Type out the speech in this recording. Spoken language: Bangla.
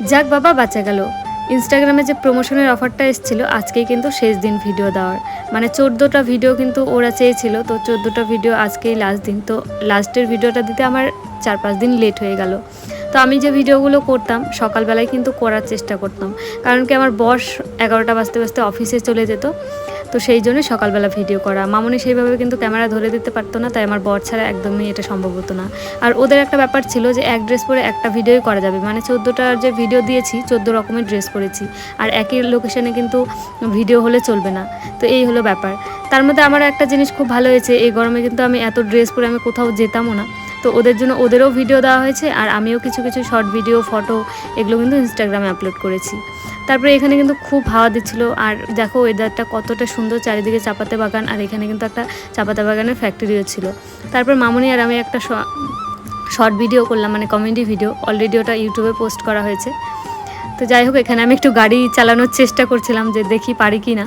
যাক বাবা বাঁচা গেল। ইনস্টাগ্রামে যে প্রমোশনের অফারটা এসেছিল আজকেই কিন্তু শেষ দিন ভিডিও দেওয়ার, মানে 14টা ভিডিও কিন্তু ওরা চেয়েছিল, তো 14টা ভিডিও আজকেই লাস্ট দিন। তো লাস্টের ভিডিওটা দিতে আমার 4-5 দিন লেট হয়ে গেল। তো আমি যে ভিডিওগুলো করতাম সকালবেলায় কিন্তু করার চেষ্টা করতাম, কারণ কি আমার বস 11টা বাজতে বাজতে অফিসে চলে যেত। তো সেই জন্য সকালবেলা ভিডিও করা, মামনি সেইভাবে কিন্তু ক্যামেরা ধরে দিতে পারতো না, তাই আমার বর ছাড়া একদমই এটা সম্ভব হতো না। আর ওদের একটা ব্যাপার ছিল যে এক ড্রেস পরে একটা ভিডিওই করা যাবে, মানে 14টার যে ভিডিও দিয়েছি 14 রকমের ড্রেস পরেছি, আর একই লোকেশনে কিন্তু ভিডিও হলে চলবে না। তো এই হলো ব্যাপার। তার মধ্যে আমার একটা জিনিস খুব ভালো হয়েছে, এই গরমে কিন্তু আমি এত ড্রেস পরে আমি কোথাও যেতামও না। তো ওদের জন্য ওদেরও ভিডিও দেওয়া হয়েছে, আর আমিও কিছু কিছু শর্ট ভিডিও, ফটো এগুলো কিন্তু ইনস্টাগ্রামে আপলোড করেছি। তারপরে এখানে কিন্তু খুব হাওয়া দিচ্ছিলো, আর দেখো ওয়েদারটা কতটা সুন্দর, চারিদিকে চাপাতে বাগান, আর এখানে কিন্তু একটা চাপাতে বাগানের ফ্যাক্টরিও ছিল। তারপর মামনি আর আমি একটা শর্ট ভিডিও করলাম, মানে কমেডি ভিডিও, অলরেডি ওটা ইউটিউবে পোস্ট করা হয়েছে। তো যাই হোক, এখানে আমি একটু গাড়ি চালানোর চেষ্টা করছিলাম যে দেখি পারি কি না।